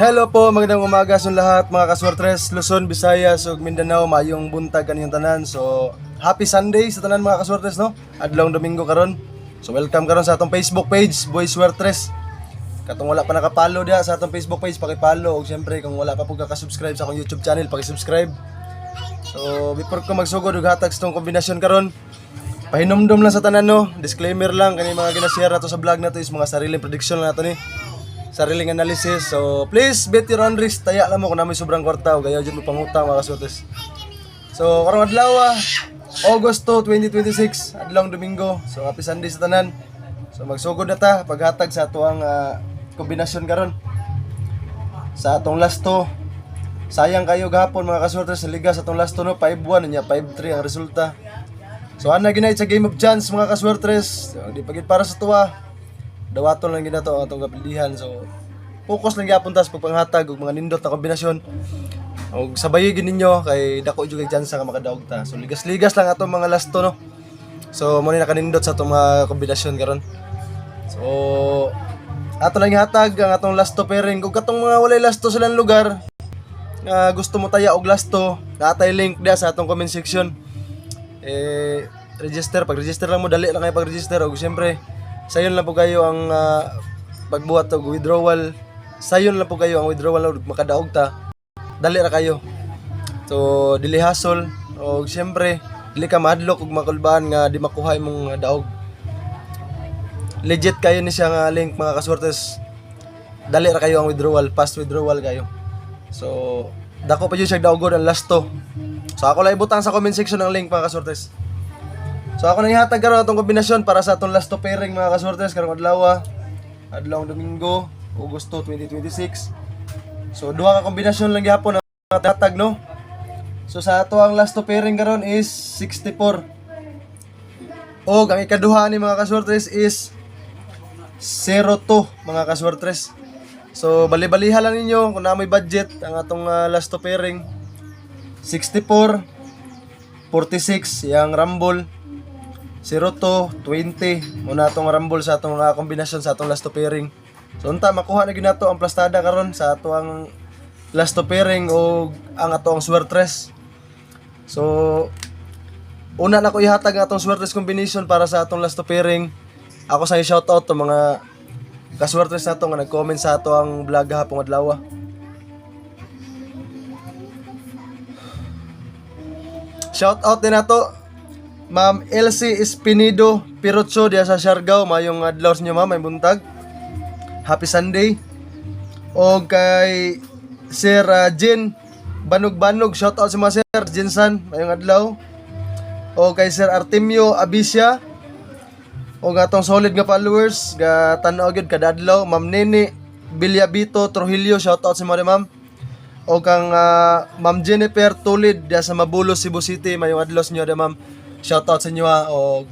Hello po, magandang umaga sa lahat mga kaswertres, Luzon, Visayas ug Mindanao, mayong buntag kaniyong tanan. So, happy Sunday sa tanan mga kaswertres, no? Adlawng Domingo karon. So, welcome karon sa atong Facebook page, Boy Swertres. Katong wala pa nakapalo diha sa atong Facebook page, paki-follow ug syempre kung wala pa pud ka-subscribe sa akong YouTube channel, paki-subscribe. So, before ko magsugod ug hatag sa tong kombinasyon karon, pahinumdum lang sa tanan, no? Disclaimer lang kani mga gina-share nato sa vlog nato is mga sariling prediction lang nato ni. Sariling analysis. So, please bet your own risk. Taya lang mo kung namin sobrang kwarta o gayaw dyan mo pangutang mga kaswertes. So, karong adlaw, August 2, 2026, adlawng Domingo. So, happy Sunday sa tanan. So, magsugod na ta paghatag sa atuang kombinasyon karon. Sa atong last to, sayang kayo gahapon mga kaswertes sa liga sa atong last to, no? 5-1 niya, 5-3 ang resulta. So, ana ginay sa game of chance mga kaswertres. So, di pagit para sa tuwa. Dawaton lang ginato ang atong kapilihan. So focus lang gyapon tas pagpanghatag og mga nindot na kombinasyon. Og sabayigin ninyo kay dako jud kay chance ka makadaog ta. So ligas-ligas lang atong mga last to, no. So mo ni nakanindot sa atong mga kombinasyon karon. So ato lang ihatag ang atong last to pairing kung katong mga walay last to silang lugar nga gusto mo taya og last to, natay link dia sa atong comment section. Register, pag-register lang mo, dali lang kayo pag-register og syempre sayon lang po kayo ang pagbuhat og withdrawal. Sayon lang po kayo ang withdrawal og makadaog ta. Dali ra kayo. So dili hassle og syempre dili ka madlock og makulbaan nga di makuha imong daog. Legit kayo ni siya nga link mga kaswertes. Dali ra kayo ang withdrawal, fast withdrawal kayo. So dako pa jud siya daogon ang last to. So ako lang ibutang sa comment section ang link mga kaswertes. So ako nang ihatag karon atong kombinasyon para sa atong last to pairing mga kaswertes karong adlaw, adlawng Domingo, Agosto 2026. So duha ka kombinasyon lang gyapon ang hatag, no. So sa ato ang last to pairing karon is 64. Og ang ikaduha ni mga kaswertes is 02 mga kaswertes. So bali-baliha lang ninyo kung namoy budget ang atong last to pairing. 64, 46 yang Rumble, 02, 20 muna atong rumble sa atong kombinasyon sa atong last to pairing. So unta makuha na ginato ang plastada karon sa atong last to pairing o ang atong swertres. So una na ko ihatag ang atong swertres combination para sa atong last to pairing. Ako sa shoutout to mga kaswertres nato nga nag-comment sa ato ang vlog hapong adlaw. Shoutout din nato Ma'am Elsie Espinido Pirocho diya sa Siargao, mayong adlaw sa inyo ma'am, may buntag. Happy Sunday. O kay Sir Jen Banog-Banog, shout out sa mga Sir Jensan, mayong adlaw. O kay Sir Artemio Abisya. O atong solid nga followers, ga tan-aw gyud kada adlaw, Ma'am Nene Bilyabito Trujillo, shout out sa mga ma'am. O kang Ma'am Jennifer Tulid diya sa Mabulos, Cebu City, mayong adlaw sa inyo da ma'am. Shoutout sa inyo o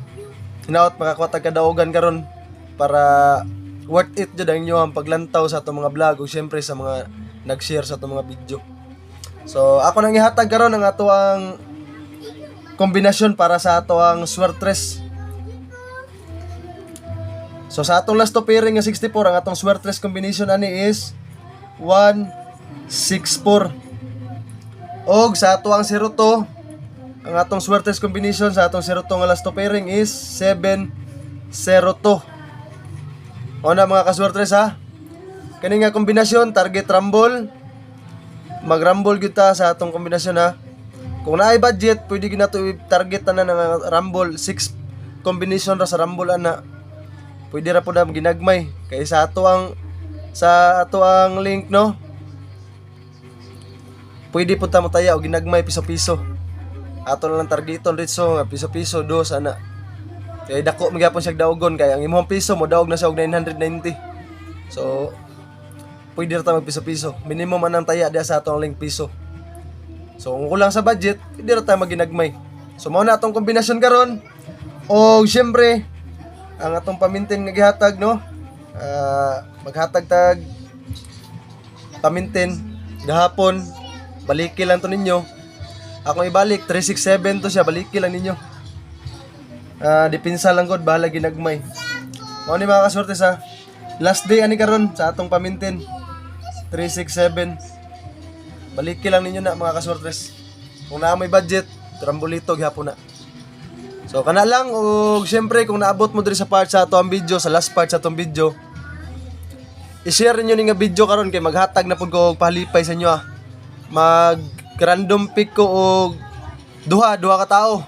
hinaot makakuha kadaogan karon para worth it jud ang inyo ang paglantaw sa atong mga vlog ug syempre sa mga nag-share sa atong mga video. So ako nang ihatag karon ang ato ang kombinasyon para sa ato ang swertres. So sa atong last to pairing nga 64 ang atong swertres combination ani is 164. Og sa ato ang 02 ang atong swertes combination sa atong 02 nga last to pairing is 702. O na mga kaswertres ha. Kani nga kombinasyon target rumble. Mag-rumble gyud ta sa atong kombinasyon ha. Kung naay budget, pwede gyud nato i-target tanan nga rumble 6 combination ra sa rumble ana. Pwede ra pud na ginagmay kay sa ato ang link, no. Pwede pud ta mo taya og ginagmay piso-piso. Ato na lang targeton ritso nga piso-piso do sana. Kay dako magyapon siya daogon kay ang imong piso mo daog na siya og 990. So pwede ra ta mag piso-piso. Minimum anang taya dia sa atong link piso. So kung kulang sa budget, pwede ra ta maginagmay. So mao na atong kombinasyon karon. Og syempre ang atong pamintin nga gihatag, no. Maghatag tag pamintin gahapon. Baliki lang to ninyo. Ako ibalik 367 to siya, baliki lang ninyo. Dipinsa lang gud, bahala ginagmay. Mao ni mga kaswertes ha. Last day ani karon sa atong pamintin. 367. Baliki lang ninyo na mga kaswertres. Kung naa may budget, trambolito gyapon na. So kana lang, ug syempre kung naabot mo diri sa part sa ato ang video, sa last part sa atong video, i-share niyo ni nga video karon kay maghatag na pud ko og palipay sa inyo. Mag random pick ko og duha ka tao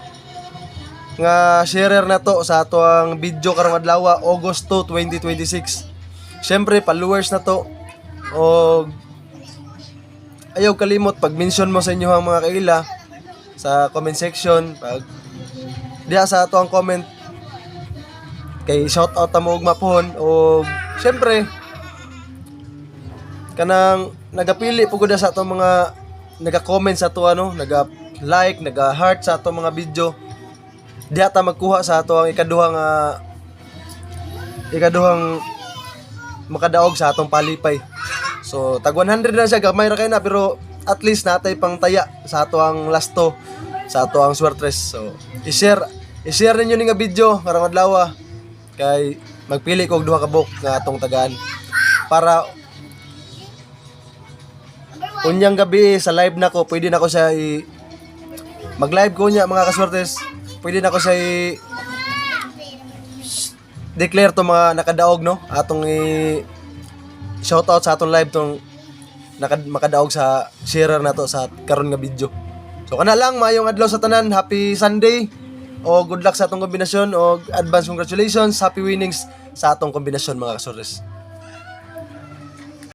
nga sharer na to sa ato ang video karong adlaw, August 2, 2026. Syempre followers na to, og ayaw kalimot pag mention mo sa inyo ang mga kaila sa comment section, pag diha sa ato ang comment kay shout out mo og mapon. O syempre kanang nagapili pugod sa ato mga naga-comment sa ato naga-like, naga-heart sa ato mga video, diha ta magkuha sa ato ang ikaduhang makadaog sa atong palipay. So tag 100 na siya, gamay ra kay na, pero at least natay pang taya sa ato ang lasto, sa ato ang swertres. So i-share ninyo ni nga video karong adlaw kay magpili ko og duha ka book nga atong tagaan para unyang gabi sa live nako pwede nako siya mag-live ko niya mga kaswertes. Pwede nako siya declare to mga nakadaog atong shoutout sa atong live tong makadaog sa sharer nato sa karon nga video. So kana lang, maayong adlaw sa tanan, happy Sunday o good luck sa atong kombinasyon o advance congratulations, happy winnings sa atong kombinasyon mga kasores.